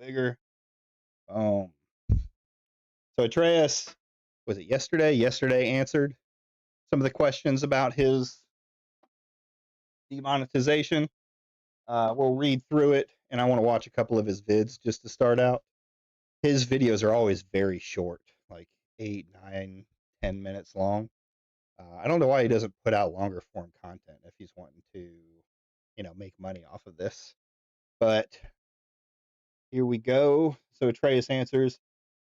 bigger. Um, so Atres, was it yesterday? Yesterday answered some of the questions about his demonetization. We'll read through it, and I want to watch a couple of his vids just to start out. His videos are always very short, like 8, 9, 10 minutes long. I don't know why he doesn't put out longer form content if he's wanting to, make money off of this. But here we go. So Atreus answers,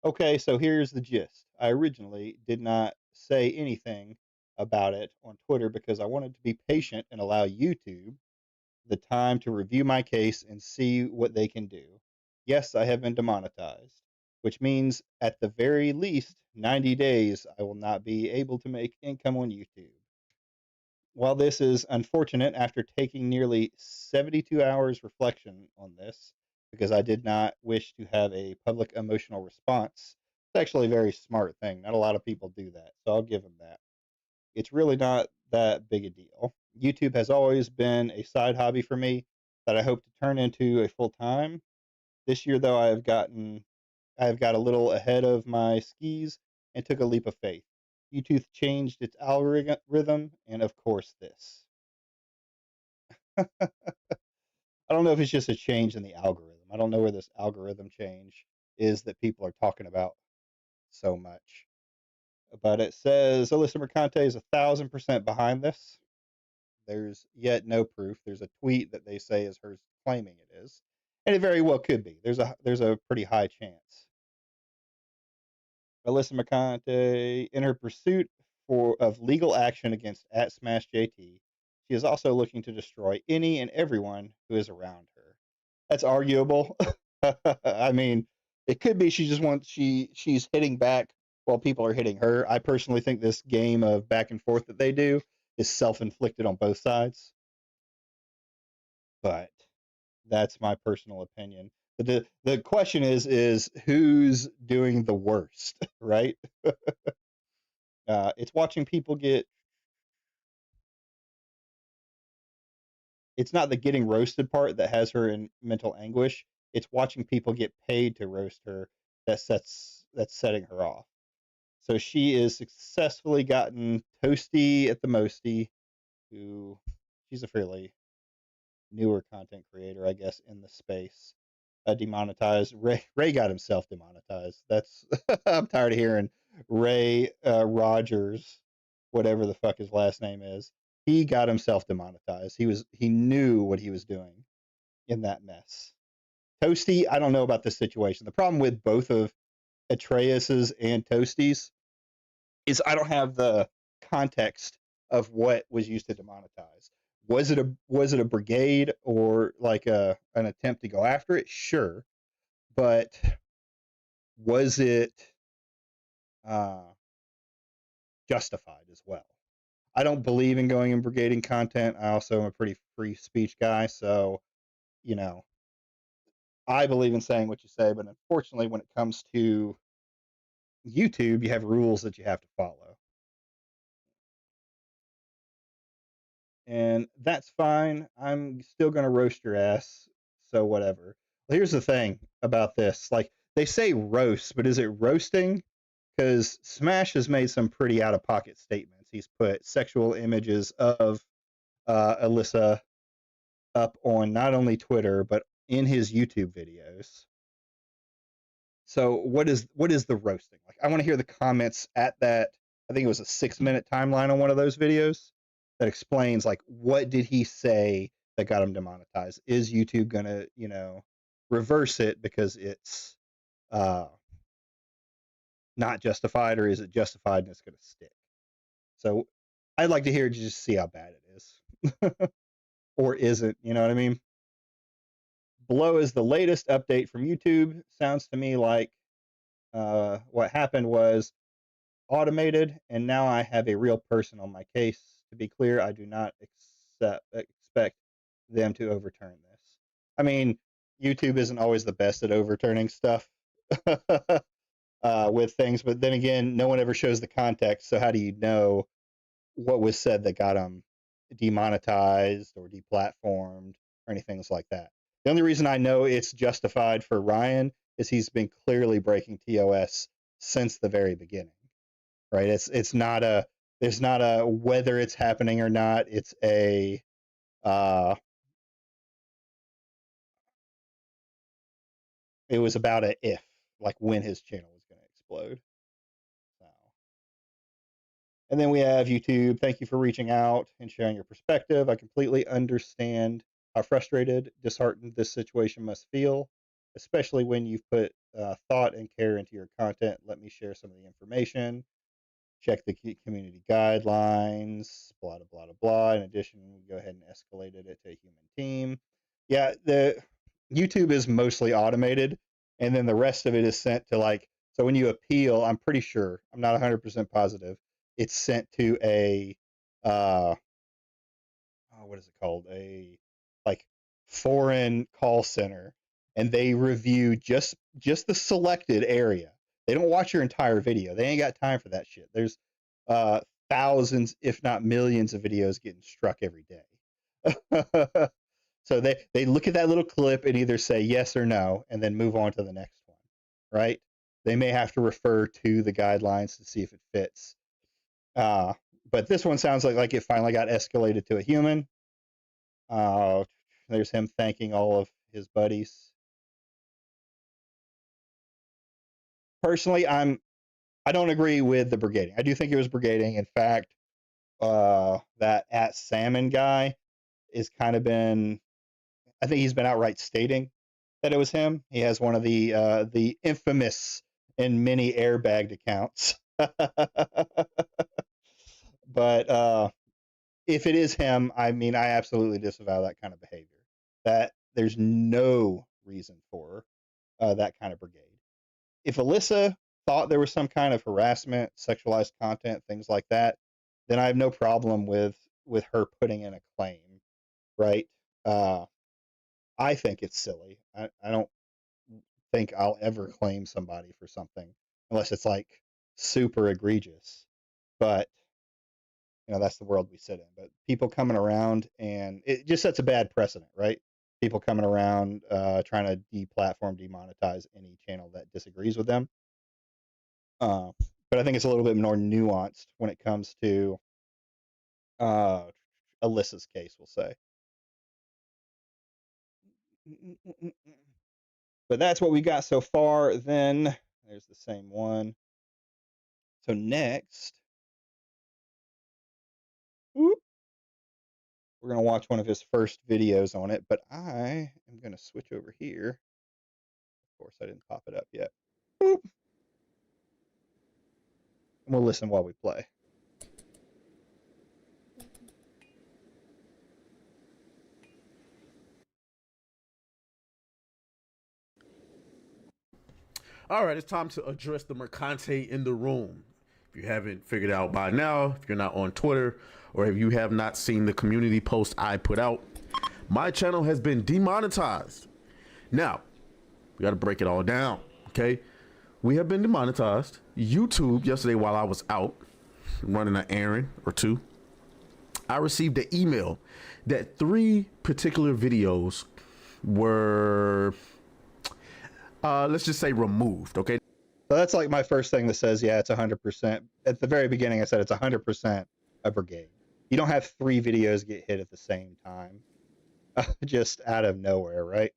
okay, so here's the gist. I originally did not say anything about it on Twitter because I wanted to be patient and allow YouTube the time to review my case and see what they can do. Yes, I have been demonetized, which means at the very least 90 days I will not be able to make income on YouTube. While this is unfortunate, after taking nearly 72 hours reflection on this, because I did not wish to have a public emotional response, it's actually a very smart thing. Not a lot of people do that, so I'll give them that. It's really not that big a deal. YouTube has always been a side hobby for me that I hope to turn into a full time. This year, though, I have got a little ahead of my skis and took a leap of faith. YouTube changed its algorithm, and of course, this. I don't know if it's just a change in the algorithm. I don't know where this algorithm change is that people are talking about so much. But it says Alyssa Mercante is 1,000% behind this. There's yet no proof. There's a tweet that they say is hers claiming it is, and it very well could be. There's a pretty high chance. Alyssa McConaughey, in her pursuit of legal action against @SmashJT, she is also looking to destroy any and everyone who is around her. That's arguable. I mean, it could be she's hitting back while people are hitting her. I personally think this game of back and forth that they do is self-inflicted on both sides, but that's my personal opinion. But the question is who's doing the worst, right? It's watching people get. It's not the getting roasted part that has her in mental anguish. It's watching people get paid to roast her that's setting her off. So she is successfully gotten Toasty at the Mosty, who she's a fairly newer content creator, I guess, in the space. Demonetized. Ray got himself demonetized. That's I'm tired of hearing Ray Rogers, whatever the fuck his last name is. He got himself demonetized. He knew what he was doing in that mess. Toasty, I don't know about this situation. The problem with both of Atreus's and Toasty's is I don't have the context of what was used to demonetize. Was it a brigade or like an attempt to go after it? Sure, but was it uh, justified as well? I don't believe in going and brigading content. I also am a pretty free speech guy, so you know I believe in saying what you say. But unfortunately, when it comes to YouTube, you have rules that you have to follow. And that's fine. I'm still gonna roast your ass, so whatever. Well, here's the thing about this: like they say roast, but is it roasting? Because Smash has made some pretty out of pocket statements. He's put sexual images of Alyssa up on not only Twitter but in his YouTube videos. So what is the roasting? Like I want to hear the comments at that. I think it was a 6 minute timeline on one of those videos that explains like what did he say that got him demonetized? Is YouTube gonna, reverse it because it's uh not justified, or is it justified and it's gonna stick? So I'd like to hear just see how bad it is. Or isn't, you know what I mean? Below is the latest update from YouTube. Sounds to me like what happened was automated, and now I have a real person on my case. To be clear, I do not expect them to overturn this. I mean, YouTube isn't always the best at overturning stuff with things, but then again, no one ever shows the context. So how do you know what was said that got them demonetized or deplatformed or anything like that? The only reason I know it's justified for Ryan is he's been clearly breaking TOS since the very beginning, right? It's not a there's not a whether it's happening or not. It's a it was about a if, like when his channel was going to explode. So, and then we have YouTube. Thank you for reaching out and sharing your perspective. I completely understand how frustrated, disheartened this situation must feel, especially when you've put thought and care into your content. Let me share some of the information. Check the community guidelines, blah, blah, blah, blah. In addition, we go ahead and escalated it to a human team. Yeah, the YouTube is mostly automated, and then the rest of it is sent to like, so when you appeal, I'm pretty sure, I'm not 100% positive, it's sent to a, what is it called? A like foreign call center, and they review just the selected area. They don't watch your entire video. They ain't got time for that shit. There's thousands, if not millions, of videos getting struck every day. So they look at that little clip and either say yes or no, and then move on to the next one, right? They may have to refer to the guidelines to see if it fits. But this one sounds like it finally got escalated to a human. There's him thanking all of his buddies. Personally, I don't agree with the brigading. I do think it was brigading. In fact, that at Salmon guy is kind of been, I think he's been outright stating that it was him. He has one of the infamous and many airbagged accounts. But if it is him, I mean, I absolutely disavow that kind of behavior. That there's no reason for that kind of brigade. If Alyssa thought there was some kind of harassment, sexualized content, things like that, then I have no problem with her putting in a claim, right? I think it's silly. I don't think I'll ever claim somebody for something unless it's like super egregious. But that's the world we sit in. But people coming around, and it just sets a bad precedent, right? People coming around trying to deplatform, demonetize any channel that disagrees with them. But I think it's a little bit more nuanced when it comes to Alyssa's case, we'll say. But that's what we got so far. Then there's the same one. So next, we're going to watch one of his first videos on it, but I am going to switch over here. Of course, I didn't pop it up yet. Boop. And we'll listen while we play. All right, it's time to address the mercante in the room. If you haven't figured out by now, if you're not on Twitter, or if you have not seen the community post I put out, my channel has been demonetized. Now, we got to break it all down, okay? We have been demonetized. YouTube, yesterday while I was out running an errand or two, I received an email that 3 particular videos were, let's just say, removed, okay? So that's like my first thing that says, yeah, it's 100%. At the very beginning, I said it's 100% a brigade. You don't have 3 videos get hit at the same time, just out of nowhere, right?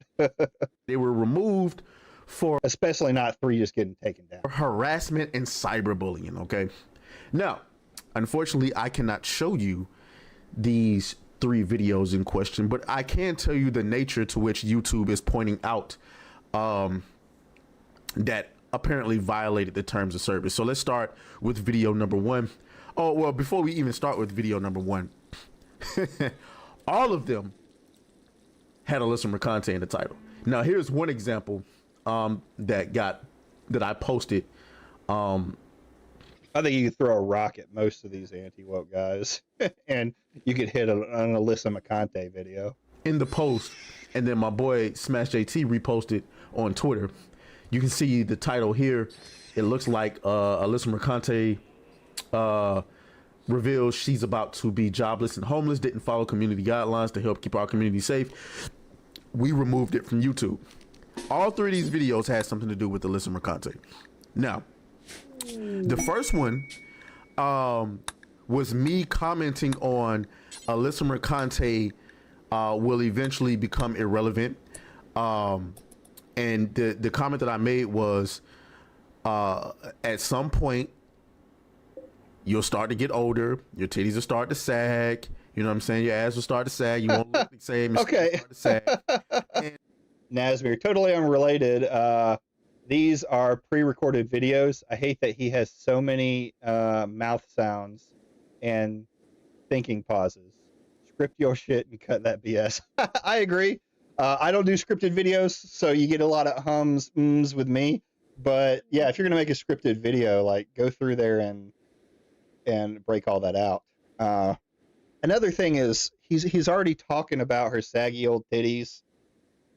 They were removed for, especially not 3 just getting taken down, harassment and cyberbullying, okay? Now, unfortunately, I cannot show you these 3 videos in question, but I can tell you the nature to which YouTube is pointing out that apparently violated the terms of service. So let's start with video number 1. Oh, well, before we even start with video number 1, all of them had Alyssa Mercante in the title. Now, here's one example that I posted. I think you could throw a rock at most of these anti-woke guys, and you could hit an Alyssa Mercante video. In the post, and then my boy Smash JT reposted on Twitter. You can see the title here. It looks like Alyssa Mercante reveals she's about to be jobless and homeless, didn't follow community guidelines to help keep our community safe. we removed it from YouTube. All three of these videos had something to do with Alyssa Mercante. Now, the first one was me commenting on Alyssa Mercante will eventually become irrelevant. And the comment that I made was, at some point, you'll start to get older. Your titties will start to sag. You know what I'm saying? Your ass will start to sag. You won't look the same. Okay. Start to sag. And Nazmir, totally unrelated. These are pre-recorded videos. I hate that he has so many mouth sounds and thinking pauses. Script your shit and cut that BS. I agree. I don't do scripted videos, so you get a lot of hums, ums with me. But yeah, if you're gonna make a scripted video, like go through there and break all that out. Another thing is he's already talking about her saggy old titties,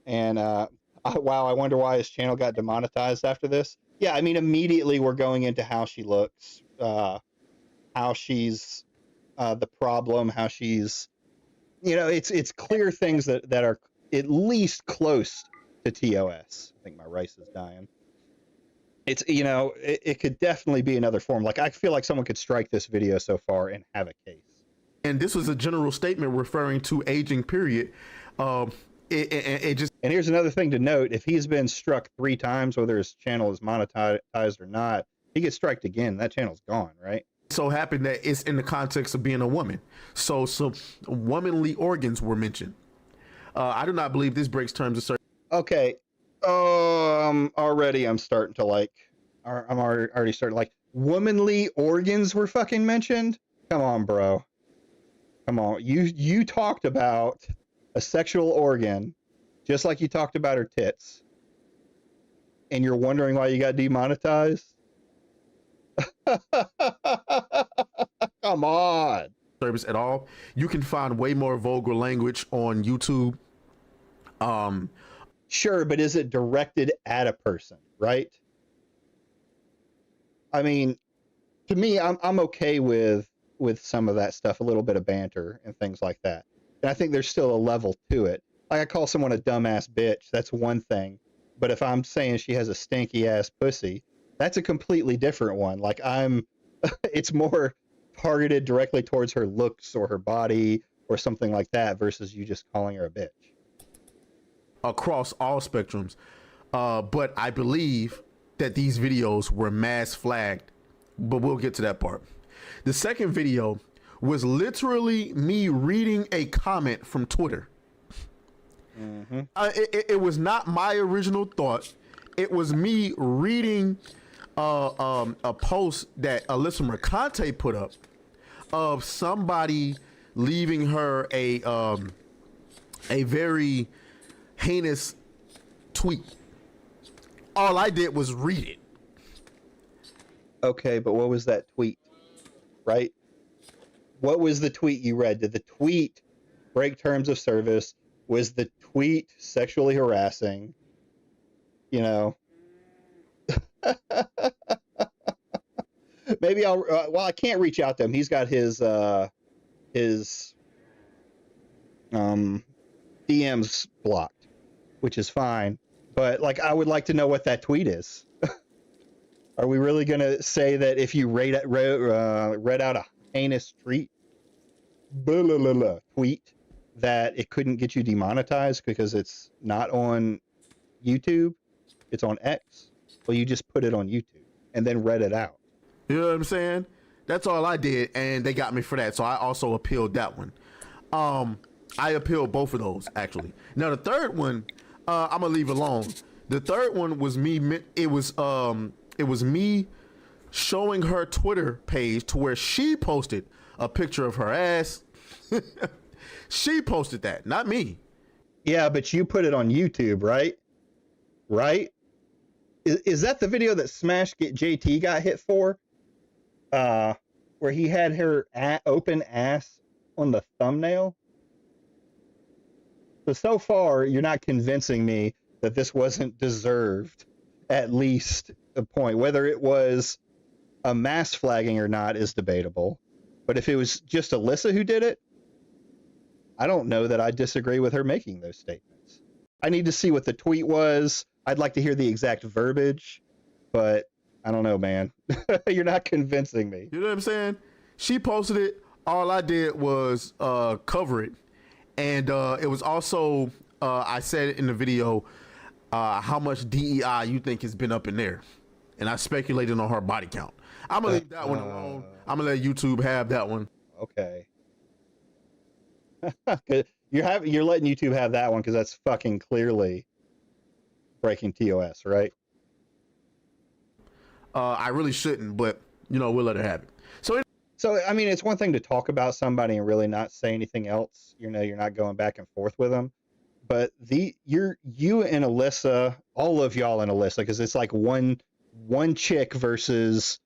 and wow, I wonder why his channel got demonetized after this. Yeah, I mean immediately we're going into how she looks, how she's the problem, how she's, you know, it's clear things that are at least close to TOS. I think my rice is dying. It's, you know, it could definitely be another form. Like I feel like someone could strike this video so far and have a case. And this was a general statement referring to aging, period. It just. And here's another thing to note: if he's been struck 3 times, whether his channel is monetized or not, he gets striked again. That channel's gone, right? So happened that it's in the context of being a woman. So some womanly organs were mentioned. I do not believe this breaks terms of service. Okay. Already I'm starting to like. I'm already starting to like. Womanly organs were fucking mentioned. Come on, bro. Come on. You talked about a sexual organ, just like you talked about her tits, and you're wondering why you got demonetized? Come on. Service at all. You can find way more vulgar language on YouTube. Sure, but is it directed at a person, right? I mean, to me, I'm okay with some of that stuff, a little bit of banter and things like that. And I think there's still a level to it. Like I call someone a dumbass bitch, that's one thing. But if I'm saying she has a stinky ass pussy, that's a completely different one. Like it's more targeted directly towards her looks or her body or something like that versus you just calling her a bitch. Across all spectrums. But I believe that these videos were mass flagged, but we'll get to that part. The second video was literally me reading a comment from Twitter. Mm-hmm. It was not my original thought. It was me reading a post that Alyssa Mercante put up of somebody leaving her a very heinous tweet. All I did was read it. Okay, but what was that tweet? Right? What was the tweet you read? Did the tweet break terms of service? Was the tweet sexually harassing? You know? Maybe I'll well, I can't reach out to him. He's got his DMs blocked, which is fine. But like I would like to know what that tweet is. Are we really going to say that if you read out a heinous tweet that it couldn't get you demonetized because it's not on YouTube, it's on X? Well, you just put it on YouTube and then read it out. You know what I'm saying? That's all I did, and they got me for that. So I also appealed that one. I appealed both of those, actually. Now, the third one, I'm going to leave alone. The third one was me. It was me showing her Twitter page to where she posted a picture of her ass. She posted that, not me. Yeah, but you put it on YouTube, right? Right? Is that the video that Smash JT got hit for? Where he had her open ass on the thumbnail? So far, you're not convincing me that this wasn't deserved, at least a point. Whether it was a mass flagging or not is debatable. But if it was just Alyssa who did it, I don't know that I disagree with her making those statements. I need to see what the tweet was. I'd like to hear the exact verbiage, but I don't know, man. You're not convincing me. You know what I'm saying? She posted it. All I did was cover it. And it was also, I said in the video, how much DEI you think has been up in there. And I speculated on her body count. I'm going to leave that one alone. I'm going to let YouTube have that one. Okay. You're letting YouTube have that one because that's fucking clearly breaking TOS, right? I really shouldn't, but, we'll let her have it. So, I mean, it's one thing to talk about somebody and really not say anything else. You're not going back and forth with them. But you and Alyssa, all of y'all and Alyssa, because it's like one chick versus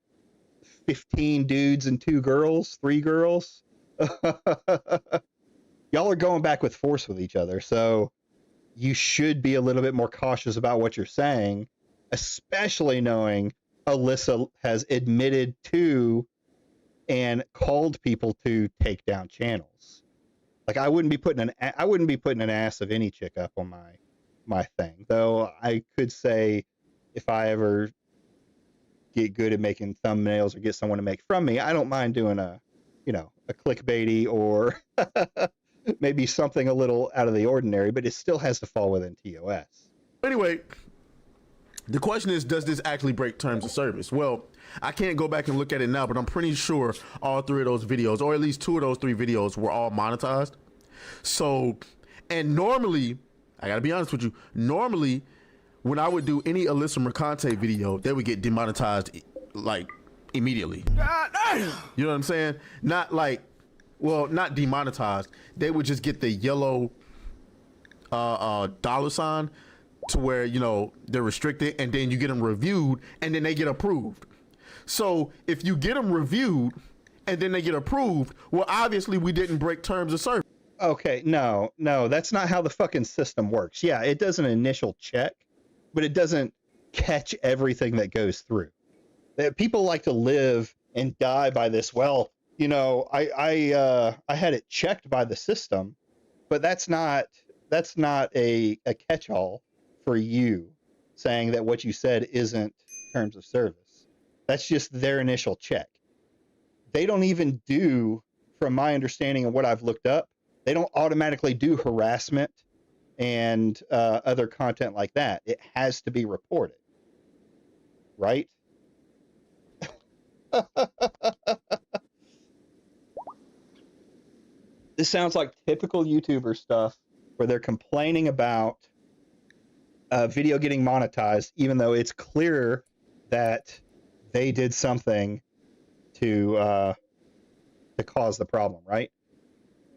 15 dudes and 2 girls, 3 girls. Y'all are going back with force with each other. So you should be a little bit more cautious about what you're saying, especially knowing Alyssa has admitted to and called people to take down channels. Like I wouldn't be putting an ass of any chick up on my thing. Though I could say if I ever get good at making thumbnails or get someone to make from me, I don't mind doing a clickbaity or maybe something a little out of the ordinary, but it still has to fall within TOS. Anyway, the question is, does this actually break terms of service? Well, I can't go back and look at it now, but I'm pretty sure all 3 of those videos, or at least 2 of those 3 videos, were all monetized. So, and normally, I gotta be honest with you, normally, when I would do any Alyssa Mercante video, they would get demonetized, like, immediately. You know what I'm saying? Not demonetized. They would just get the yellow dollar sign to where, they're restricted, and then you get them reviewed, and then they get approved. So if you get them reviewed and then they get approved, well, obviously we didn't break terms of service. Okay, no, that's not how the fucking system works. Yeah, it does an initial check, but it doesn't catch everything that goes through. People like to live and die by this. Well, I had it checked by the system, but that's not a catch-all for you saying that what you said isn't terms of service. That's just their initial check. They don't even do, from my understanding of what I've looked up, they don't automatically do harassment and other content like that. It has to be reported, right? This sounds like typical YouTuber stuff where they're complaining about a video getting monetized, even though it's clear that they did something to cause the problem, right?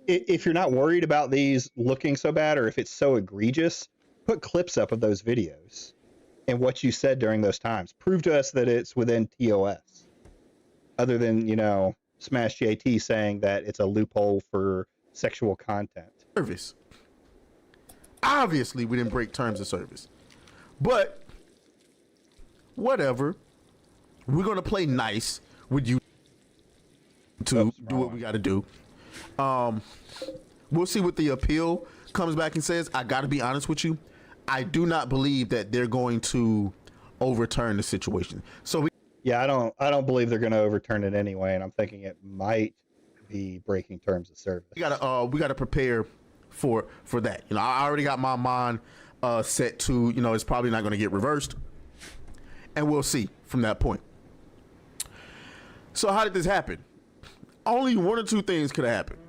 If you're not worried about these looking so bad, or if it's so egregious, put clips up of those videos and what you said during those times. Prove to us that it's within TOS. Other than, Smash JT saying that it's a loophole for sexual content. Service. Obviously, we didn't break terms of service. But, whatever. We're going to play nice with you to do what we got to do. We'll see what the appeal comes back and says. I got to be honest with you. I do not believe that they're going to overturn the situation. So I don't believe they're going to overturn it anyway, and I'm thinking it might be breaking terms of service. We gotta prepare for that. I already got my mind set to, it's probably not going to get reversed, and we'll see from that point. So how did this happen? Only 1 or 2 things could have happened.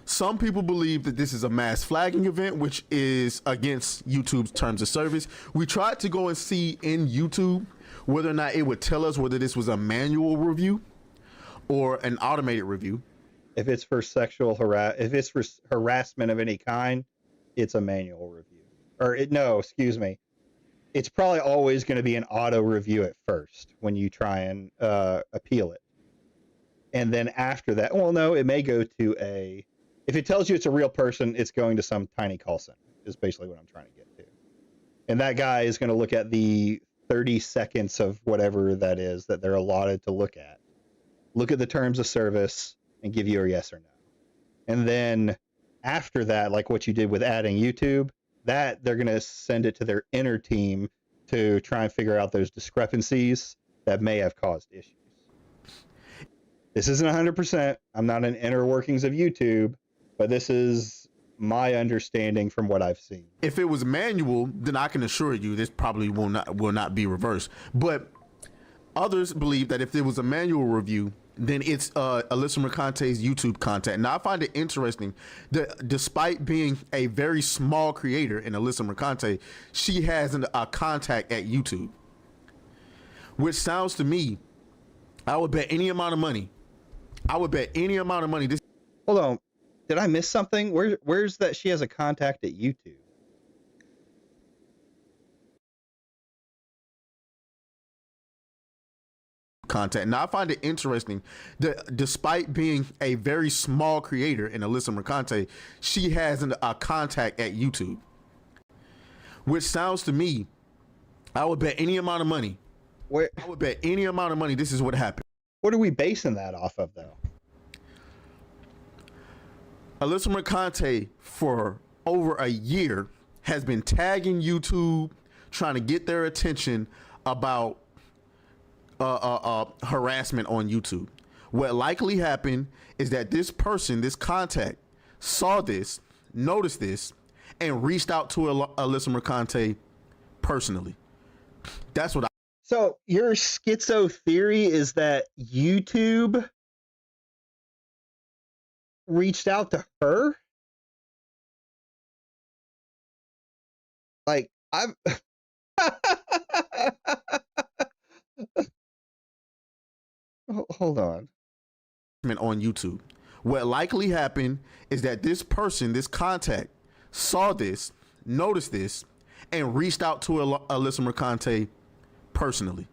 Some people believe that this is a mass flagging event, which is against YouTube's terms of service. We tried to go and see in YouTube whether or not it would tell us whether this was a manual review or an automated review. If it's for harassment of any kind, it's a manual review. It's probably always going to be an auto review at first when you try and appeal it. And then after that, it may go to if it tells you it's a real person, it's going to some tiny call center, is basically what I'm trying to get to. And that guy is going to look at the 30 seconds of whatever that is that they're allotted to look at. Look at the terms of service and give you a yes or no. And then after that, like what you did with adding YouTube, that they're going to send it to their inner team to try and figure out those discrepancies that may have caused issues. This isn't 100%. I'm not in inner workings of YouTube, but this is my understanding from what I've seen. If it was manual, then I can assure you this probably will not be reversed. But others believe that if there was a manual review, then it's Alyssa Mercante's YouTube content. Now, I find it interesting that despite being a very small creator in Alyssa Mercante, she has a contact at YouTube, which sounds to me, I would bet any amount of money. This Hold on. Did I miss something? Where's that she has a contact at YouTube? content. Now, I find it interesting that despite being a very small creator in Alyssa Mercante, she has a contact at YouTube, which sounds to me, I would bet any amount of money. This is what happened. What are we basing that off of, though? Alyssa Mercante, for over a year, has been tagging YouTube, trying to get their attention about harassment on YouTube. What likely happened is that this person, this contact, saw this, noticed this, and reached out to Alyssa Mercante personally. That's what I. So your schizo theory is that YouTube reached out to her? Like, I'm hold on. On YouTube. What likely happened is that this person, this contact, saw this, noticed this, and reached out to Alyssa Mercante personally.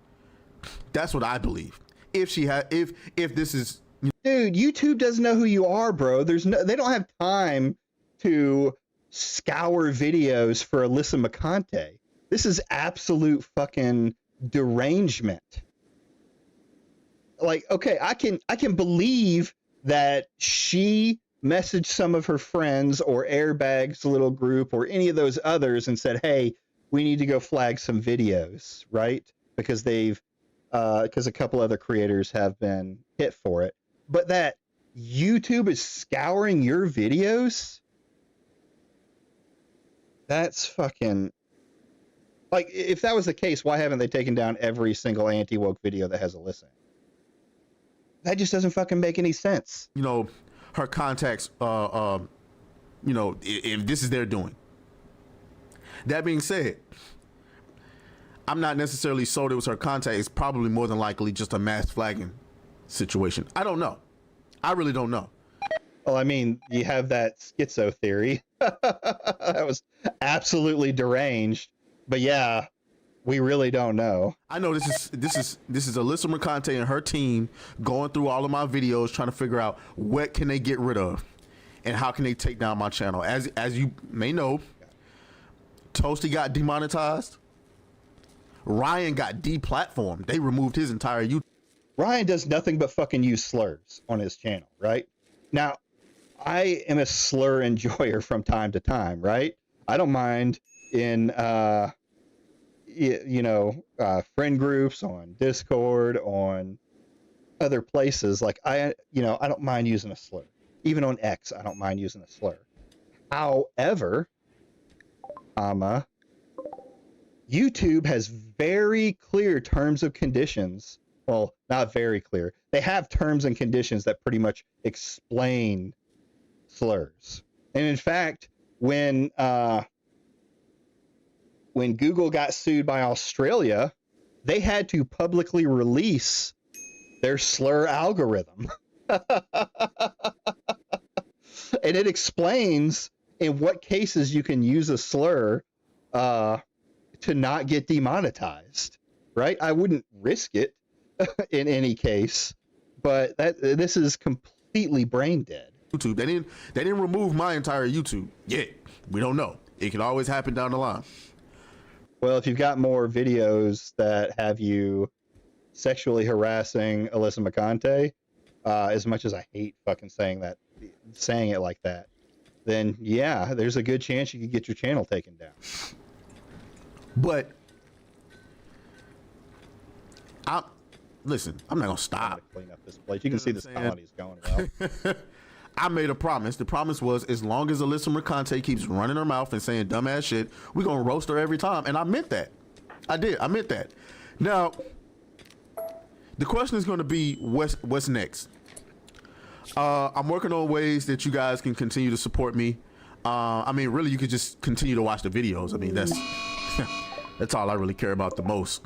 That's what I believe. If this is, dude, YouTube doesn't know who you are, bro. They don't have time to scour videos for Alyssa Mercante. This is absolute fucking derangement. Like, okay, I can believe that she messaged some of her friends or Airbag's little group or any of those others and said, hey, we need to go flag some videos, right? Because because a couple other creators have been hit for it. But that YouTube is scouring your videos? That's fucking... Like, if that was the case, why haven't they taken down every single anti-woke video that has Alyssa in it? That just doesn't fucking make any sense. You know, her contacts, if this is their doing. That being said, I'm not necessarily sold it was her contact. It's probably more than likely just a mass flagging situation. I don't know. I really don't know. Well, I mean, you have that schizo theory. That was absolutely deranged. But yeah, we really don't know. I know this is Alyssa Mercante and her team going through all of my videos trying to figure out what can they get rid of and how can they take down my channel. As you may know, Toasty got demonetized. Ryan got deplatformed. They removed his entire YouTube. Ryan does nothing but fucking use slurs on his channel, right? Now, I am a slur enjoyer from time to time, right? I don't mind in friend groups, on Discord, on other places. Like I don't mind using a slur. Even on X, I don't mind using a slur. However, YouTube has very clear terms of conditions. Well, not very clear. They have terms and conditions that pretty much explain slurs. And in fact, when Google got sued by Australia, they had to publicly release their slur algorithm. And it explains in what cases you can use a slur to not get demonetized, right? I wouldn't risk it in any case, but this is completely brain dead. YouTube. They didn't remove my entire YouTube yet. We don't know. It can always happen down the line. Well, if you've got more videos that have you sexually harassing Alyssa Mercante, as much as I hate fucking saying it like that, then yeah, there's a good chance you could get your channel taken down. But listen, I'm not gonna stop. I'm gonna clean up this place. You can see this colony is going well. I made a promise. The promise was, as long as Alyssa Mercante keeps running her mouth and saying dumbass shit, we're gonna roast her every time. And I meant that. I did. I meant that. Now, the question is going to be, what's next? I'm working on ways that you guys can continue to support me. I mean, really, you could just continue to watch the videos. I mean, that's all I really care about the most.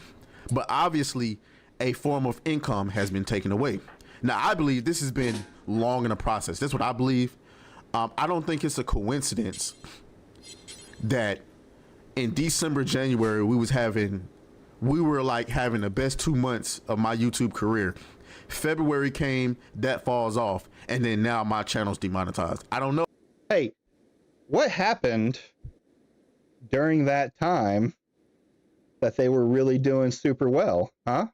But obviously, a form of income has been taken away. Now, I believe this has been long in the process. That's what I believe. I don't think it's a coincidence that in December, January, we were like having the best 2 months of my YouTube career. February came, that falls off, and then now my channel's demonetized. I don't know. Hey, what happened during that time that they were really doing super well, huh?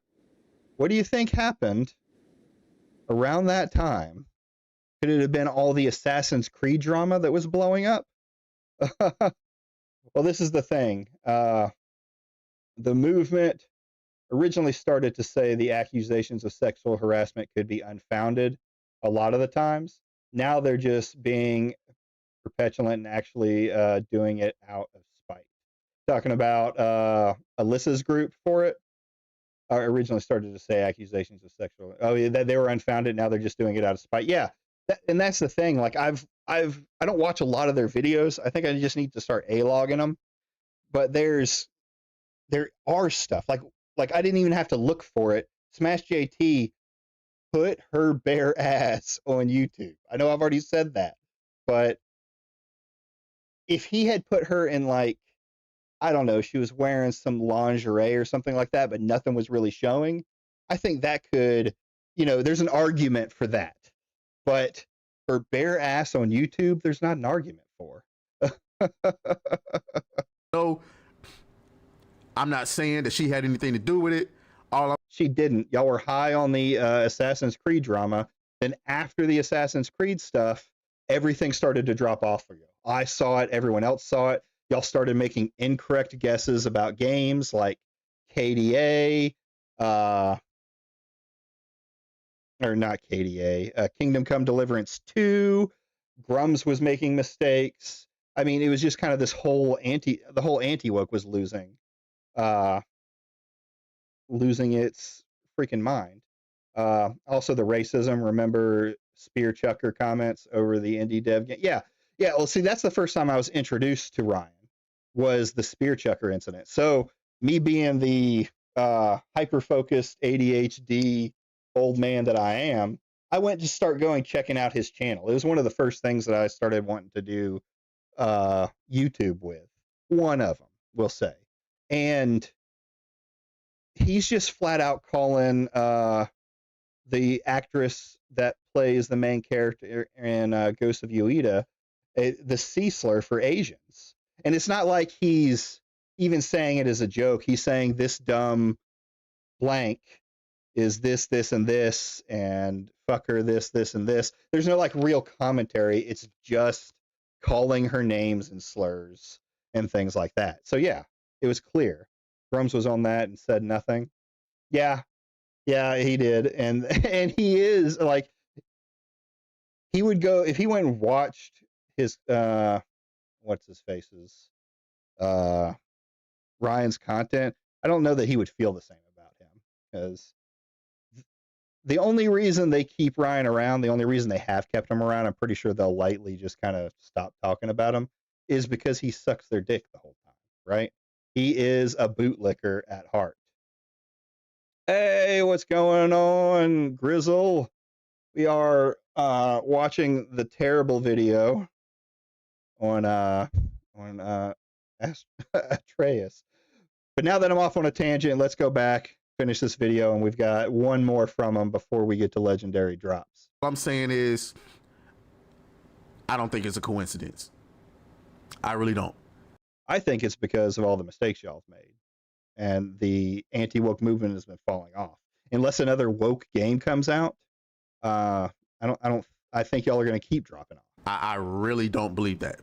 What do you think happened around that time? Could it have been all the Assassin's Creed drama that was blowing up? Well, this is the thing. The movement originally started to say the accusations of sexual harassment could be unfounded a lot of the times. Now they're just being petulant and actually doing it out of spite. Talking about Alyssa's group for it. Originally started to say accusations of sexual. Oh, yeah, that they were unfounded. Now they're just doing it out of spite. Yeah, and that's the thing. Like I don't watch a lot of their videos. I think I just need to start A-logging them. But there are stuff like I didn't even have to look for it. Smash JT put her bare ass on YouTube. I know I've already said that, but if he had put her in, like, I don't know, she was wearing some lingerie or something like that, but nothing was really showing, I think that could, there's an argument for that. But for bare ass on YouTube, there's not an argument for. No, I'm not saying that she had anything to do with it. She didn't. Y'all were high on the Assassin's Creed drama. Then after the Assassin's Creed stuff, everything started to drop off for you. I saw it. Everyone else saw it. Y'all started making incorrect guesses about games like KDA, or not KDA, Kingdom Come Deliverance 2. Grums was making mistakes. I mean, it was just kind of this whole the whole anti-woke was losing its freaking mind. Also the racism, remember Spear Chucker comments over the indie dev game? Yeah. Well, see, that's the first time I was introduced to Ryan, was the Spear Chucker incident. So me being the hyper-focused ADHD old man that I am, I went to start checking out his channel. It was one of the first things that I started wanting to do YouTube with. One of them, we'll say. And he's just flat out calling the actress that plays the main character in Ghost of Ueda the C slur for Asians. And it's not like he's even saying it as a joke. He's saying this dumb blank is this, and this, and fuck her, this, and this. There's no like real commentary. It's just calling her names and slurs and things like that. So yeah, it was clear. Grums was on that and said nothing. Yeah, he did. And he is like, he would go, if he went and watched his what's his face's Ryan's content, I don't know that he would feel the same about him, because the only reason they keep Ryan around, the only reason they have kept him around, I'm pretty sure they'll lightly just kind of stop talking about him, is because he sucks their dick the whole time, right? He is a bootlicker at heart. Hey, what's going on, Grizzle? We are watching the terrible video on Atres. But now that I'm off on a tangent, let's go back, finish this video, and we've got one more from him before we get to legendary drops. What I'm saying is, I don't think it's a coincidence. I really don't. I think it's because of all the mistakes y'all have made, and the anti-woke movement has been falling off. Unless another woke game comes out, I think y'all are going to keep dropping off. I really don't believe that.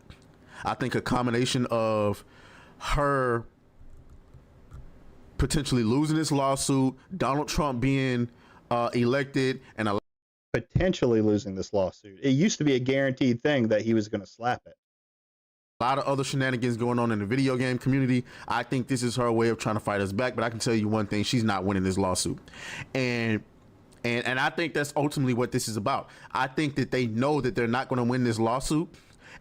I think a combination of her potentially losing this lawsuit, Donald Trump being elected, and a Potentially losing this lawsuit. It used to be a guaranteed thing that he was going to slap it. lot of other shenanigans going on in the video game community. I think this is her way of trying to fight us back. But I can tell you one thing: she's not winning this lawsuit, and I think that's ultimately what this is about. I think that they know that they're not going to win this lawsuit,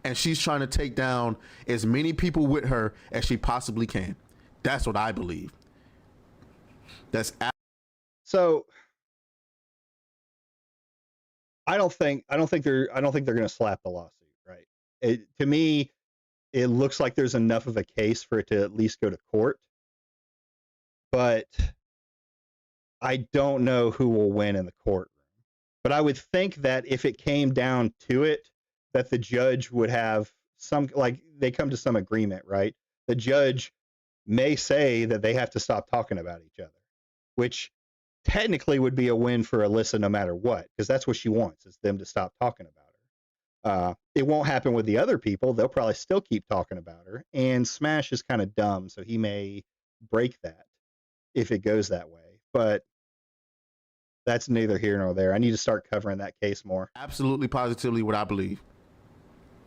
and she's trying to take down as many people with her as she possibly can. That's what I believe. So I don't think they're going to slap the lawsuit, right? To me, it looks like there's enough of a case for it to at least go to court, but I don't know who will win in the courtroom. But I would think that if it came down to it, that the judge would have some, like, they come to some agreement, right? The judge may say that they have to stop talking about each other, which technically would be a win for Alyssa no matter what, because that's what she wants, is them to stop talking about her. It won't happen with the other people. They'll probably still keep talking about her. And Smash is kind of dumb, so he may break that if it goes that way. But that's neither here nor there. I need to start covering that case more. Absolutely, positively what I believe.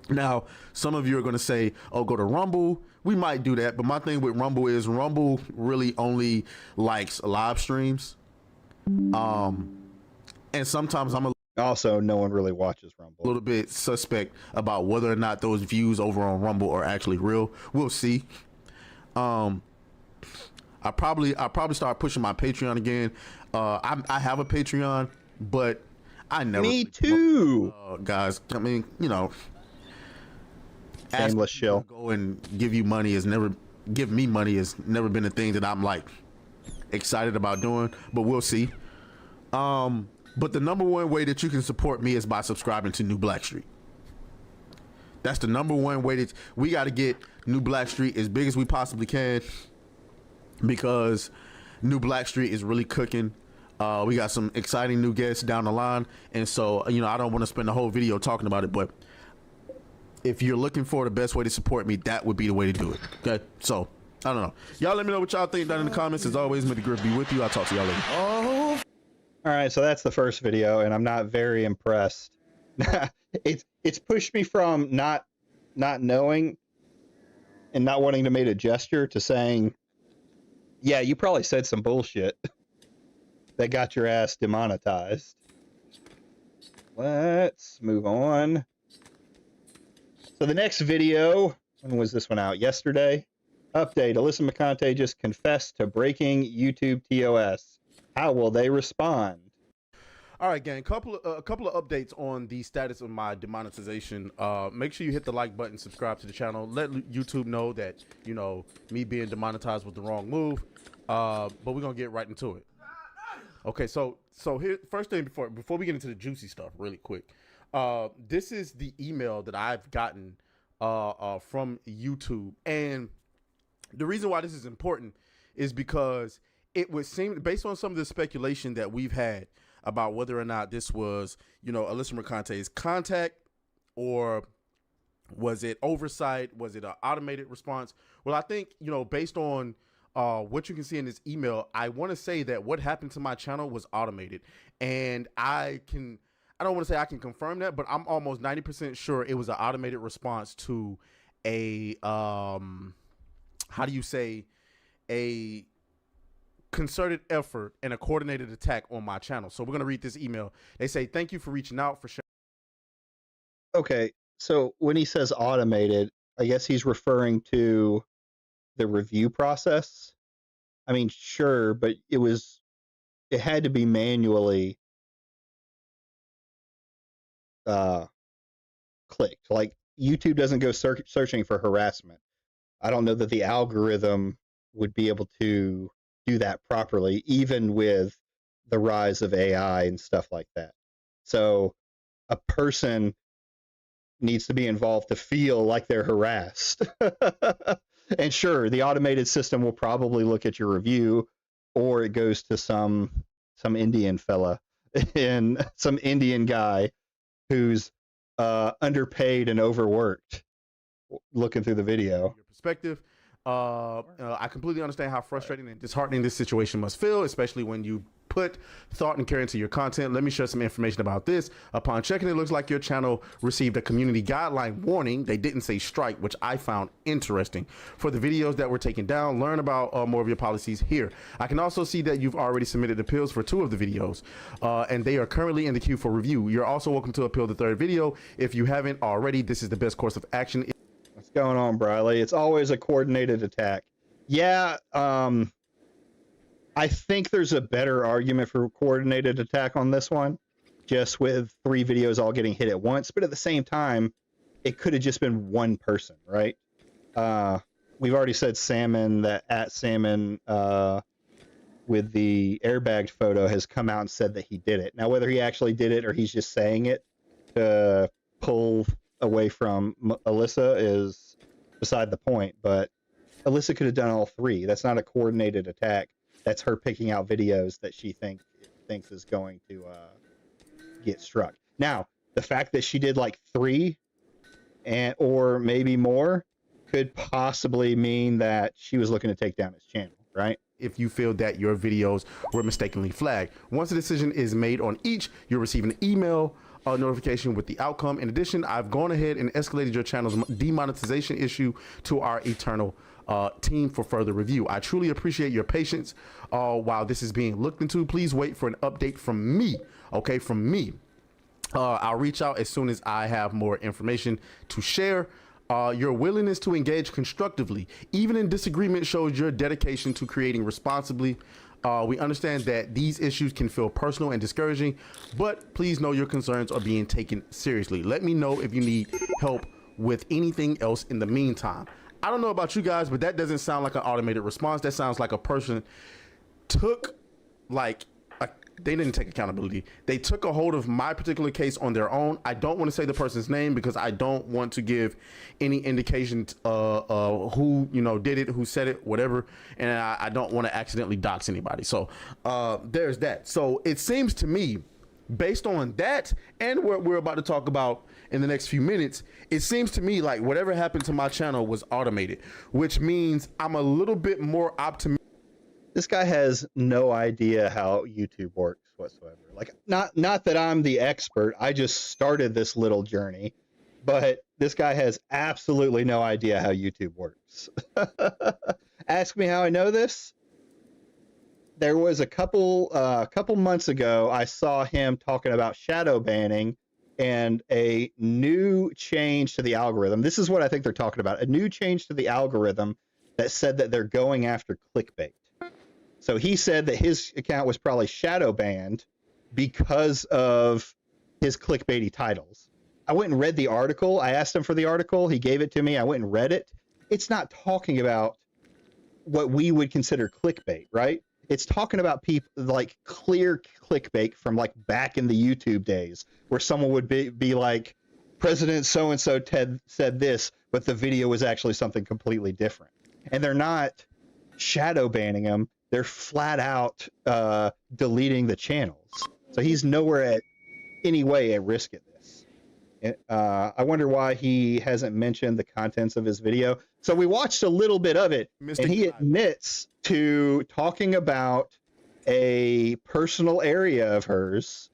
Now, some of you are going to say, oh, go to Rumble. We might do that. But my thing with Rumble is Rumble really only likes live streams. And sometimes I'm also, no one really watches Rumble. A little bit suspect about whether or not those views over on Rumble are actually real. We'll see. I probably start pushing my Patreon again. I have a Patreon, but I never. Me too, guys. I mean, you know, shameless shill. Go and give me money has never been a thing that I'm like excited about doing. But we'll see. But the number one way that you can support me is by subscribing to New Blackstreet. That's the number one way that we got to get New Blackstreet as big as we possibly can, because New Blackstreet is really cooking. We got some exciting new guests down the line. And so, you know, I don't want to spend the whole video talking about it, but if you're looking for the best way to support me, that would be the way to do it. Okay. So I don't know. Y'all let me know what y'all think down in the comments. As always, may the grip be with you. I'll talk to y'all later. Oh. All right, so that's the first video, and I'm not very impressed. It's pushed me from not knowing and not wanting to make a gesture to saying, yeah, you probably said some bullshit that got your ass demonetized. Let's move on. So the next video, when was this one out? Yesterday. Update: Alyssa McConaughey just confessed to breaking YouTube TOS. How will they respond? All right, gang. A couple of updates on the status of my demonetization. Make sure you hit the like button, subscribe to the channel. Let YouTube know that, you know, me being demonetized was the wrong move. But we're gonna get right into it. Okay, so here, first thing before we get into the juicy stuff, really quick. This is the email that I've gotten from YouTube, and the reason why this is important is because it would seem, based on some of the speculation that we've had about whether or not this was, you know, Alyssa McConaughey's contact, or was it oversight? Was it an automated response? Well, I think, you know, based on what you can see in this email, I want to say that what happened to my channel was automated. And I don't want to say I can confirm that, but I'm almost 90% sure it was an automated response to a, how do you say, a concerted effort and a coordinated attack on my channel. So we're going to read this email. They say, thank you for reaching out for sharing. Okay, so when he says automated, I guess he's referring to the review process. I mean, sure, but it had to be manually clicked. Like, YouTube doesn't go searching for harassment. I don't know that the algorithm would be able to do that properly, even with the rise of AI and stuff like that. So a person needs to be involved to feel like they're harassed. And sure, the automated system will probably look at your review, or it goes to some Indian fella and some Indian guy who's underpaid and overworked. Looking through the video, your perspective. I completely understand how frustrating and disheartening this situation must feel, especially when you put thought and care into your content. Let me share some information about this. Upon checking, it looks like your channel received a community guideline warning. They didn't say strike, which I found interesting. For the videos that were taken down, learn about more of your policies here. I can also see that you've already submitted appeals for 2 of the videos, and they are currently in the queue for review. You're also welcome to appeal the 3rd video. If you haven't already, this is the best course of action. What's going on, Briley? It's always a coordinated attack. Yeah, I think there's a better argument for coordinated attack on this one, just with 3 videos all getting hit at once. But at the same time, it could have just been one person, right? We've already said Salmon, that at Salmon with the airbagged photo has come out and said that he did it. Now, whether he actually did it or he's just saying it to pull away from Alyssa is beside the point, but Alyssa could have done all 3. That's not a coordinated attack. That's her picking out videos that she thinks is going to get struck. Now, the fact that she did like 3 or maybe more could possibly mean that she was looking to take down his channel, right? If you feel that your videos were mistakenly flagged. Once a decision is made on each, you'll receive an email notification with the outcome. In addition, I've gone ahead and escalated your channel's demonetization issue to our eternal team for further review. I truly appreciate your patience while this is being looked into. Please wait for an update from me, okay, from me. I'll reach out as soon as I have more information to share. Your willingness to engage constructively, even in disagreement, shows your dedication to creating responsibly. We understand that these issues can feel personal and discouraging, but please know your concerns are being taken seriously. Let me know if you need help with anything else in the meantime. I don't know about you guys, but that doesn't sound like an automated response. That sounds like a person took they didn't take accountability. They took a hold of my particular case on their own. I don't want to say the person's name because I don't want to give any indication who did it, who said it, whatever, and I don't want to accidentally dox anybody. So there's that. So it seems to me, based on that and what we're about to talk about in the next few minutes, it seems to me like whatever happened to my channel was automated, which means I'm a little bit more optimistic. This guy has no idea how YouTube works whatsoever. Like, not that I'm the expert. I just started this little journey, but this guy has absolutely no idea how YouTube works. Ask me how I know this. There was a couple months ago, I saw him talking about shadow banning and a new change to the algorithm. This is what I think they're talking about. A new change to the algorithm that said that they're going after clickbait. So he said that his account was probably shadow banned because of his clickbaity titles. I went and read the article. I asked him for the article. He gave it to me. I went and read it. It's not talking about what we would consider clickbait, right? It's talking about people like clear clickbait from like back in the YouTube days where someone would be like, President so-and-so Ted said this, but the video was actually something completely different. And they're not shadow banning him. They're flat out deleting the channels. So he's nowhere at any way at risk at this. I wonder why he hasn't mentioned the contents of his video. So we watched a little bit of it, and he admits to talking about a personal area of hers.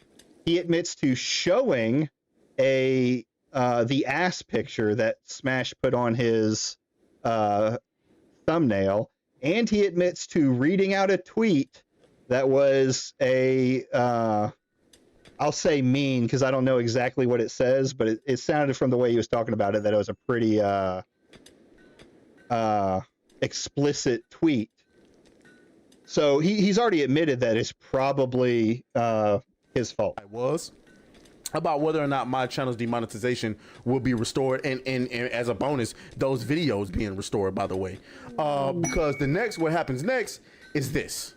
He admits to showing the ass picture that Smash put on his thumbnail. And he admits to reading out a tweet that was I'll say mean because I don't know exactly what it says, but it sounded from the way he was talking about it that it was a pretty explicit tweet. So he's already admitted that it's probably his fault. I was. About whether or not my channel's demonetization will be restored, and as a bonus, those videos being restored, by the way, because what happens next is this.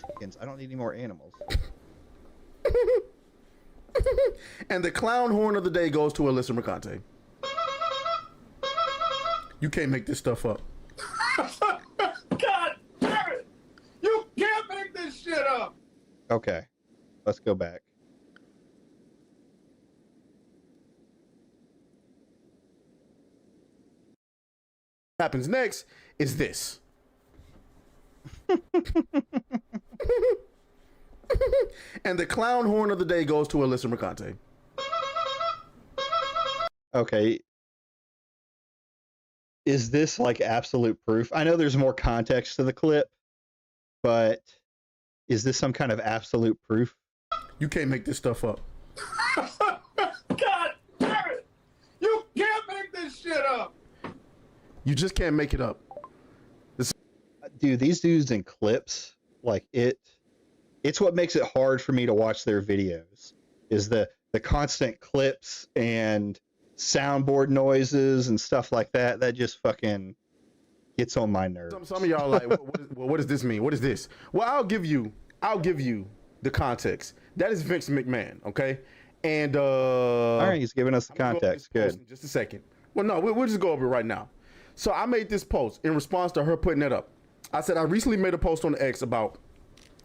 Chickens. I don't need any more animals. And the clown horn of the day goes to Alyssa Mercante. You can't make this stuff up. God damn it! You can't make this shit up! Okay, let's go back. happens next is this. And the clown horn of the day goes to Alyssa Mercante. Okay. Is this like absolute proof? I know there's more context to the clip, but is this some kind of absolute proof? You can't make this stuff up. God damn it! You can't make this shit up! You just can't make it up. Dude, these dudes in clips, like it's what makes it hard for me to watch their videos, is the constant clips and soundboard noises and stuff like that. That just fucking gets on my nerves. Some of y'all are like, what does this mean? What is this? Well, I'll give you the context. That is Vince McMahon, okay? And all right, he's giving us the context. Good. In just a second. Well, no, we'll just go over it right now. So I made this post in response to her putting it up. I said, I recently made a post on X about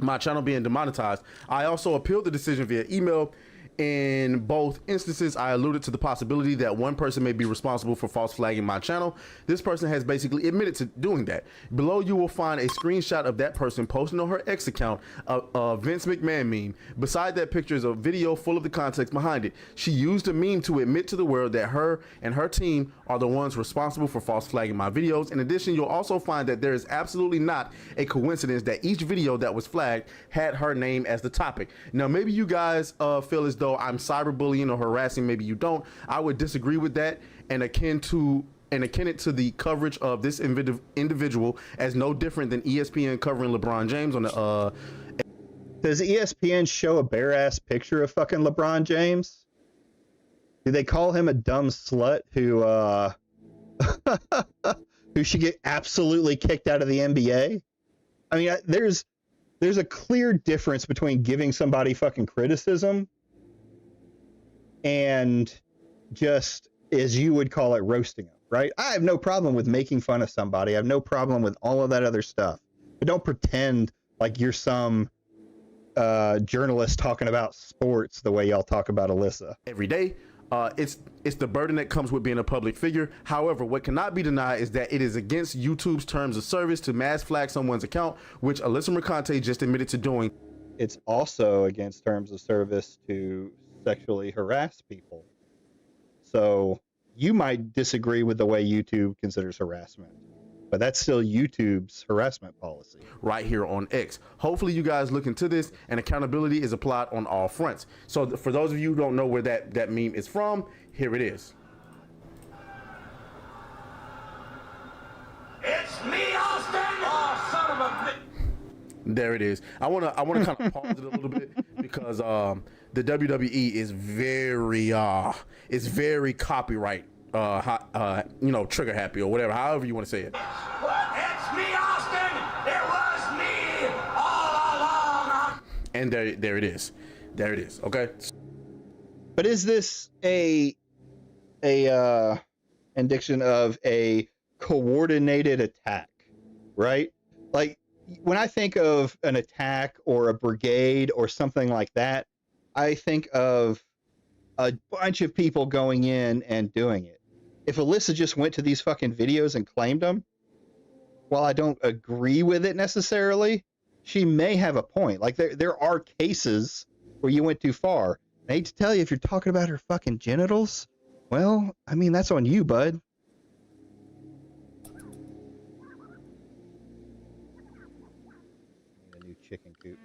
my channel being demonetized. I also appealed the decision via email. In both instances, I alluded to the possibility that one person may be responsible for false flagging my channel. This person has basically admitted to doing that. Below, you will find a screenshot of that person posting on her X account a Vince McMahon meme. Beside that picture is a video full of the context behind it. She used a meme to admit to the world that her and her team are the ones responsible for false flagging my videos. In addition, you'll also find that there is absolutely not a coincidence that each video that was flagged had her name as the topic. Now, maybe you guys feel as though I'm cyberbullying or harassing. Maybe you don't. I would disagree with that and akin it to the coverage of this individual as no different than ESPN covering LeBron James on the Does ESPN show a bare ass picture of fucking LeBron James? Do they call him a dumb slut who who should get absolutely kicked out of the NBA? I mean, there's a clear difference between giving somebody fucking criticism and just, as you would call it, roasting them, right? I have no problem with making fun of somebody. I have no problem with all of that other stuff. But don't pretend like you're some journalist talking about sports the way y'all talk about Alyssa. Every day. It's the burden that comes with being a public figure. However, what cannot be denied is that it is against YouTube's terms of service to mass flag someone's account, which Alyssa Mercante just admitted to doing. It's also against terms of service to sexually harass people. So you might disagree with the way YouTube considers harassment, but that's still YouTube's harassment policy. Right here on X. Hopefully you guys look into this and accountability is applied on all fronts. So for those of you who don't know where that meme is from, here it is. It's me, Austin! Oh, son of a bitch! There it is. I wanna kind of pause it a little bit because the WWE is very copyright trigger happy or whatever, however you want to say it. But it's me, Austin! It was me all along! And there it is. There it is. Okay. But is this a indication of a coordinated attack, right? Like, when I think of an attack or a brigade or something like that, I think of a bunch of people going in and doing it. If Alyssa just went to these fucking videos and claimed them, while I don't agree with it necessarily, she may have a point. Like, there are cases where you went too far. I hate to tell you, if you're talking about her fucking genitals, well, I mean, that's on you, bud. A new chicken coop.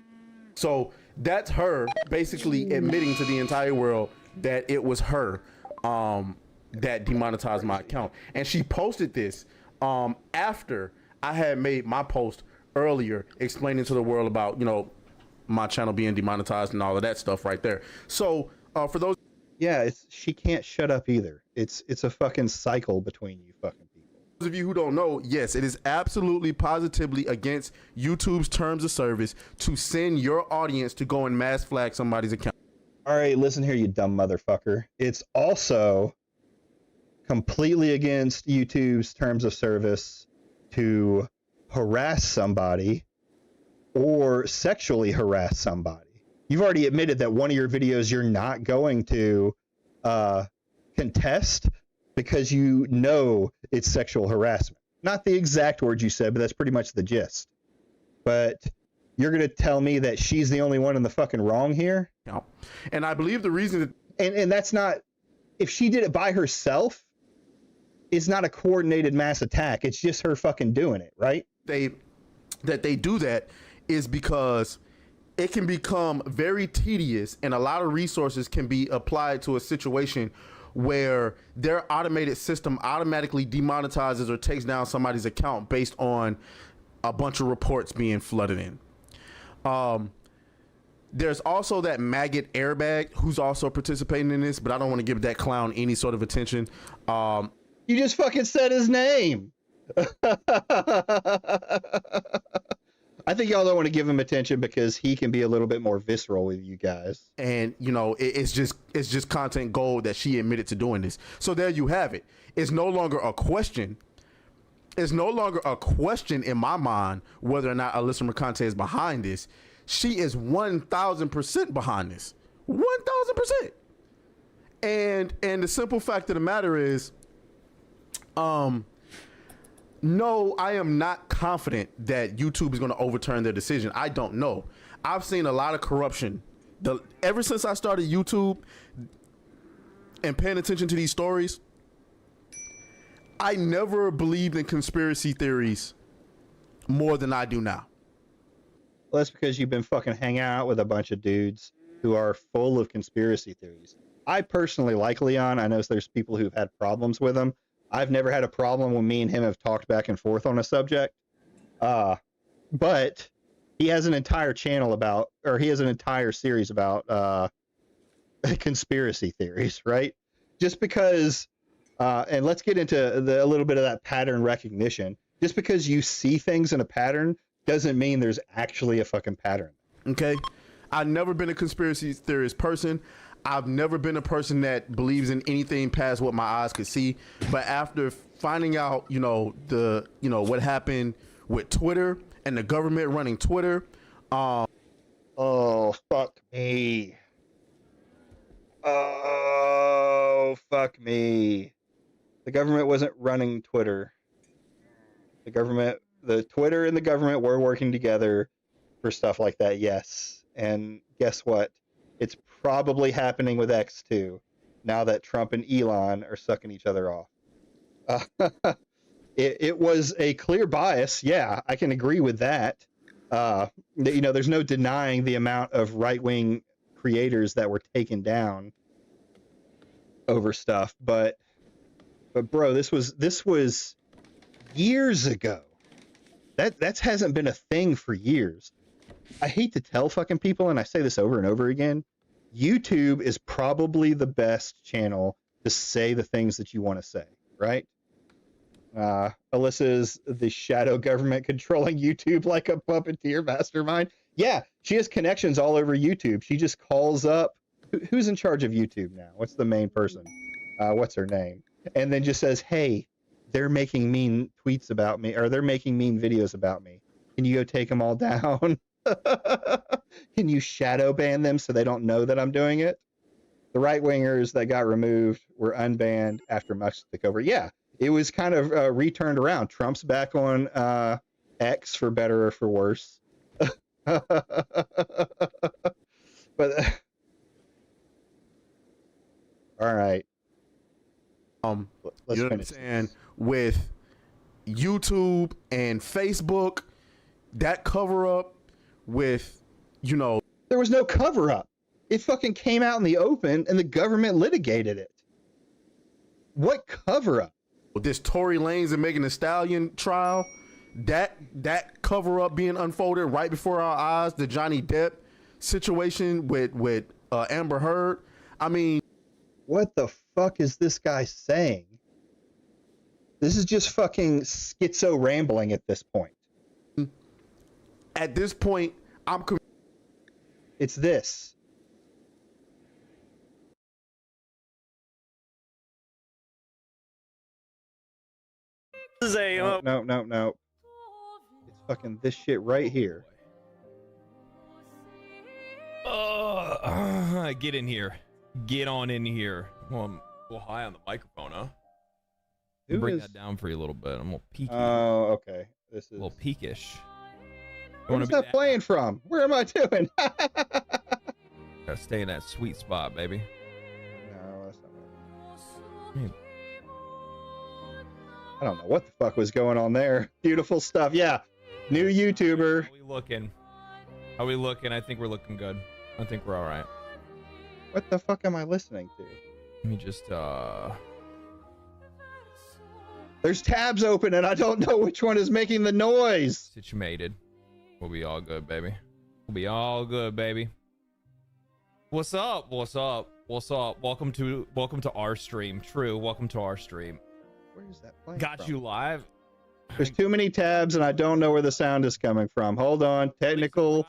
So that's her basically admitting to the entire world that it was her that demonetized my account. And she posted this after I had made my post earlier explaining to the world about, my channel being demonetized and all of that stuff right there. So for those... Yeah, she can't shut up either. It's a fucking cycle between you fucking people. Those of you who don't know, yes, it is absolutely positively against YouTube's terms of service to send your audience to go and mass flag somebody's account. All right, listen here, you dumb motherfucker. It's also completely against YouTube's terms of service to harass somebody or sexually harass somebody. You've already admitted that one of your videos you're not going to contest because you know it's sexual harassment. not the exact words you said, but that's pretty much the gist. But you're going to tell me that she's the only one in the fucking wrong here? No. And I believe the reason that, and that's not, if she did it by herself, it's not a coordinated mass attack. It's just her fucking doing it, right? they do that is because it can become very tedious, and a lot of resources can be applied to a situation where their automated system automatically demonetizes or takes down somebody's account based on a bunch of reports being flooded in. There's also that maggot airbag who's also participating in this, but I don't want to give that clown any sort of attention. You just fucking said his name. I think y'all don't want to give him attention because he can be a little bit more visceral with you guys. And you know, it's just content gold that she admitted to doing this. So there you have it. It's no longer a question. It's no longer a question in my mind whether or not Alyssa Mercante is behind this. She is 1,000% behind this. 1,000%. And the simple fact of the matter is, no, I am not confident that YouTube is going to overturn their decision. I don't know. I've seen a lot of corruption. Ever since I started YouTube and paying attention to these stories, I never believed in conspiracy theories more than I do now. Well, that's because you've been fucking hanging out with a bunch of dudes who are full of conspiracy theories. I personally like Leon. I know there's people who've had problems with him. I've never had a problem when me and him have talked back and forth on a subject. But he has an entire channel about, or he has an entire series about conspiracy theories, right? Just because, and let's get into a little bit of that pattern recognition. Just because you see things in a pattern doesn't mean there's actually a fucking pattern. Okay? I've never been a conspiracy theorist person. I've never been a person that believes in anything past what my eyes could see. But after finding out, what happened with Twitter and the government running Twitter, oh, fuck me. Oh, fuck me. The government wasn't running Twitter. The Twitter and the government were working together for stuff like that, yes. And guess what? It's probably happening with X too, now that Trump and Elon are sucking each other off. It was a clear bias. Yeah, I can agree with that. There's no denying the amount of right-wing creators that were taken down over stuff. But bro, this was years ago. That hasn't been a thing for years. I hate to tell fucking people, and I say this over and over again, YouTube is probably the best channel to say the things that you want to say, right? Alyssa is the shadow government controlling YouTube like a puppeteer mastermind. Yeah, she has connections all over YouTube. She just calls up, who's in charge of YouTube now? What's the main person? What's her name? And then just says, hey, they're making mean tweets about me, or they're making mean videos about me. Can you go take them all down? Can you shadow ban them so they don't know that I'm doing it? The right-wingers that got removed were unbanned after Musk took over. Yeah, it was kind of returned around. Trump's back on X, for better or for worse. But all right. Let's you know finish what I'm saying? With YouTube and Facebook, that cover up with, there was no cover up. It fucking came out in the open and the government litigated it. What cover up? this Tory Lanez and Megan Thee Stallion trial, that cover up being unfolded right before our eyes, the Johnny Depp situation with Amber Heard. I mean, what the fuck is this guy saying? This is just fucking schizo rambling at this point. At this point, it's this. This is a No. It's fucking this shit right here. Get in here. Get on in here. Well, I'm a little high on the microphone, huh? Who bring is... that down for you a little bit. I'm a little peaky. Oh, okay. This is... A little peakish. Where's that playing from? Where am I doing? Gotta stay in that sweet spot, baby. No, that's not right. I don't know what the fuck was going on there. Beautiful stuff. Yeah. New YouTuber. How we looking? How we looking? I think we're looking good. I think we're all right. What the fuck am I listening to? Let me just, There's tabs open and I don't know which one is making the noise. Situated. We'll be all good, baby. We'll be all good, baby. What's up? What's up? What's up? Welcome to our stream. True. Welcome to our stream. Where's that playing Got from? you live. There's too many tabs and I don't know where the sound is coming from. Hold on. Technical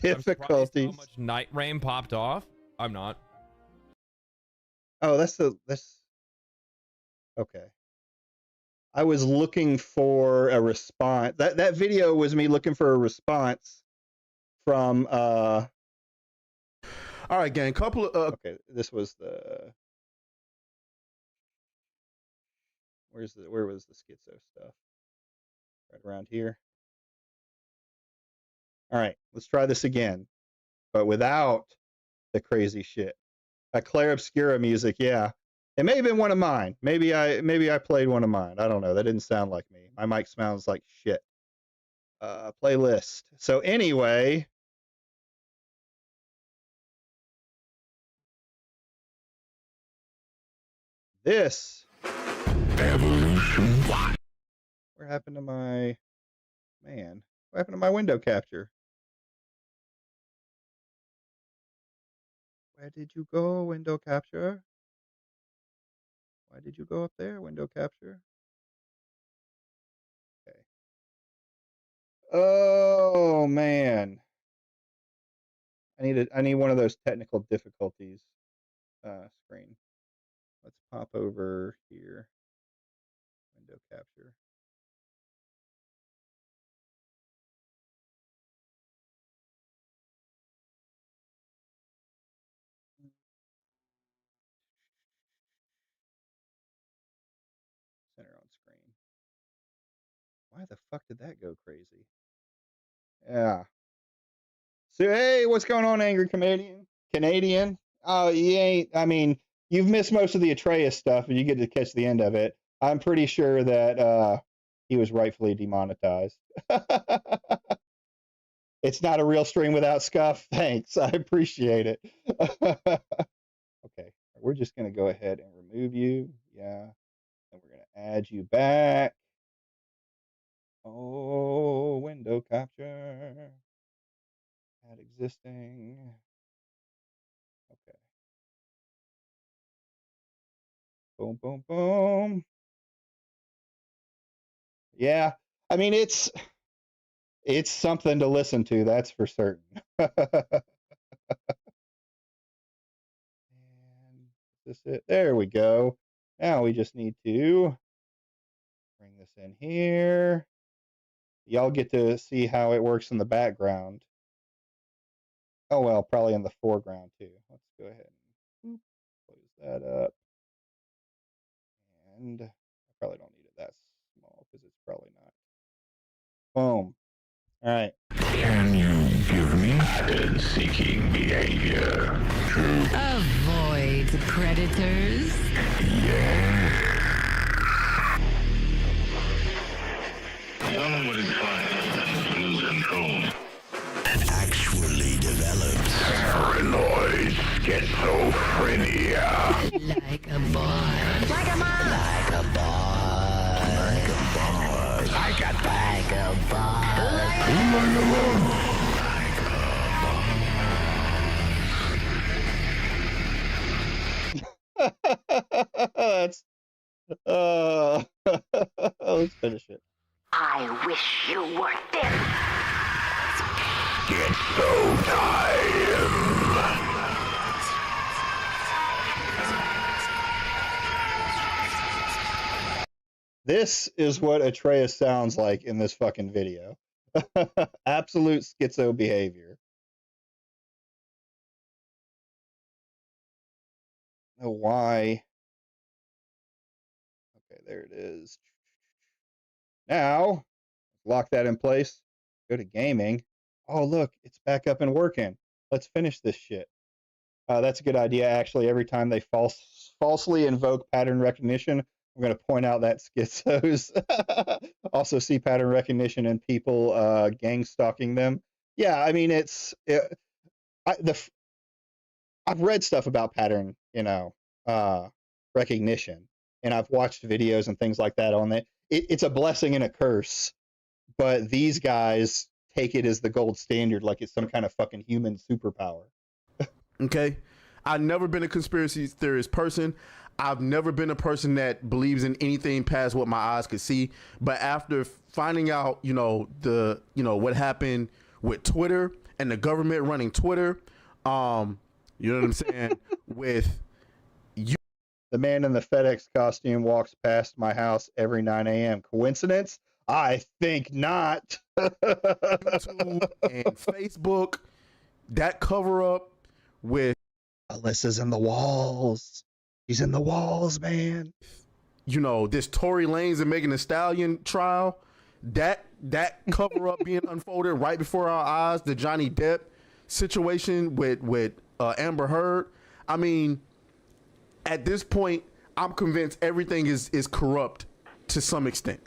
difficulties. How much night rain popped off? I'm not. Oh, that's okay. I was looking for a response. That video was me looking for a response from All right, gang. Couple of okay, this was the where was the schizo stuff? Right around here. All right, let's try this again, but without the crazy shit. Claire Obscura music, yeah. It may have been one of mine. Maybe I played one of mine. I don't know. That didn't sound like me. My mic sounds like shit. Playlist. So anyway, this Evolution. What? where happened to my man? What happened to my window capture? Where did you go, window capture? Why did you go up there, window capture? Okay. Oh man. I need one of those technical difficulties screen. Let's pop over here. Window capture. Center on screen. Why the fuck did that go crazy? Yeah. So hey, what's going on, angry Canadian? Oh, you ain't. I mean, you've missed most of the Atreus stuff, and you get to catch the end of it. I'm pretty sure that he was rightfully demonetized. It's not a real stream without scuff. Thanks, I appreciate it. Okay, we're just gonna go ahead and remove you. Yeah, and we're gonna add you back. Oh, window capture. Add existing. Okay. Boom, boom, boom. Yeah, I mean it's something to listen to, that's for certain. And is this it? There we go. Now we just need to bring this in here. Y'all get to see how it works in the background. Oh well, probably in the foreground too. Let's go ahead and close that up. And I probably don't need it that small because it's probably not. Boom. All right. Can you give me pattern-seeking behavior? Avoid predators. Someone is fine to lose control. Actually developed paranoid schizophrenia. Like a boy. Like a man. Like a boss. Like a boss. Like a boss. Like a boss. Like a boss. That's let's finish it. I wish you were dead. It's so time. This is what Atreus sounds like in this fucking video. Absolute schizo behavior. Know why? Okay, there it is. Now, lock that in place. Go to gaming. Oh, look, it's back up and working. Let's finish this shit. That's a good idea. Actually, every time they falsely invoke pattern recognition, I'm going to point out that schizos also see pattern recognition in people gang stalking them. Yeah, I mean, I've read stuff about pattern, recognition, and I've watched videos and things like that on it. It's a blessing and a curse, but these guys take it as the gold standard, like it's some kind of fucking human superpower. Okay. I've never been a conspiracy theorist person. I've never been a person that believes in anything past what my eyes could see. But after finding out, what happened with Twitter and the government running Twitter, you know what I'm saying? With you. The man in the FedEx costume walks past my house every 9 a.m. Coincidence? I think not. YouTube and Facebook, that cover up with Alyssa's in the walls. She's in the walls, man. This Tory Lanez and Megan Thee Stallion trial, that cover up being unfolded right before our eyes, the Johnny Depp situation with Amber Heard. I mean, at this point, I'm convinced everything is corrupt to some extent.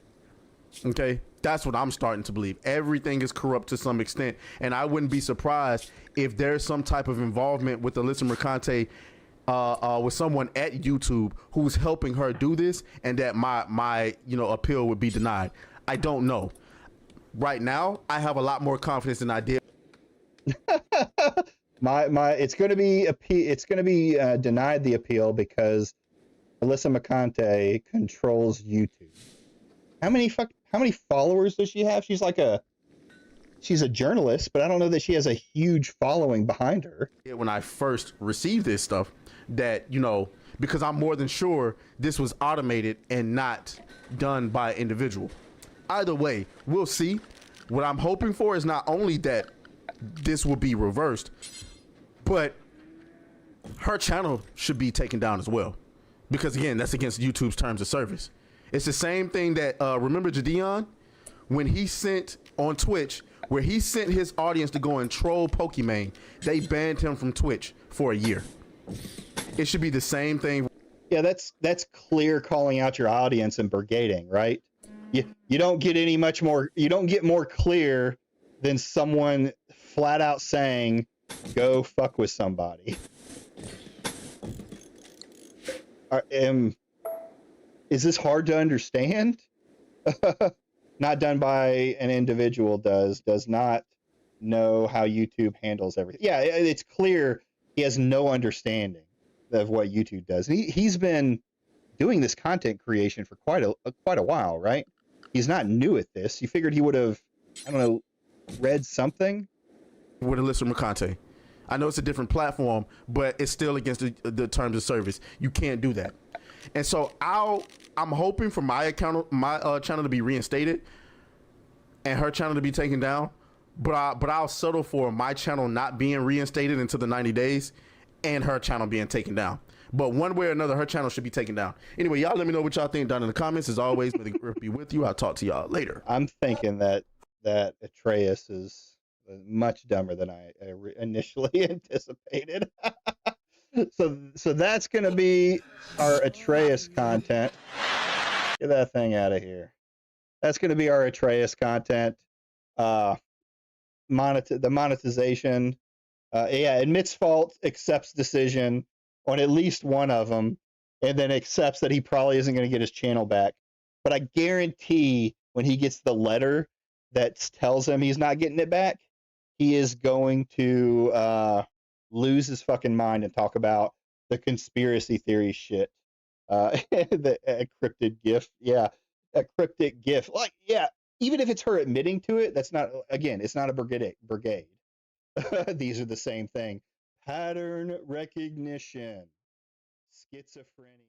Okay, that's what I'm starting to believe. Everything is corrupt to some extent, and I wouldn't be surprised if there's some type of involvement with Alyssa Mercante, with someone at YouTube who's helping her do this, and that my appeal would be denied. I don't know. Right now, I have a lot more confidence than I did. It's going to be denied the appeal because Alyssa Mercante controls YouTube. How many followers does she have? She's a journalist, but I don't know that she has a huge following behind her. When I first received this stuff, that because I'm more than sure this was automated and not done by an individual. Either way, we'll see. What I'm hoping for is not only that this will be reversed, but her channel should be taken down as well, because again, that's against YouTube's terms of service. It's the same thing that remember Jadeon, when he sent on Twitch, where he sent his audience to go and troll Pokimane, they banned him from Twitch for a year. It should be the same thing. Yeah, that's clear calling out your audience and brigading, right? You don't get more clear than someone flat out saying, go fuck with somebody. Is this hard to understand? Not done by an individual does not know how YouTube handles everything. Yeah, it's clear he has no understanding of what YouTube does. And he's been doing this content creation for quite a while, right? He's not new at this. You figured he would have, I don't know, read something? With Alyssa Mercante. I know it's a different platform, but it's still against the terms of service. You can't do that. And so I'm hoping for my channel to be reinstated and her channel to be taken down. But I'll settle for my channel not being reinstated until the 90 days and her channel being taken down. But one way or another, her channel should be taken down. Anyway, y'all let me know what y'all think down in the comments. As always, may the grip be with you. I'll talk to y'all later. I'm thinking that Atres is much dumber than I initially anticipated. So that's going to be our Atres content. Get that thing out of here. That's going to be our Atres content. The monetization. Admits fault, accepts decision on at least one of them, and then accepts that he probably isn't going to get his channel back. But I guarantee when he gets the letter that tells him he's not getting it back, he is going to lose his fucking mind and talk about the conspiracy theory shit. The encrypted GIF. Yeah, a cryptic GIF. Like, yeah, even if it's her admitting to it, that's not, again, it's not a brigade. These are the same thing. Pattern recognition. Schizophrenia.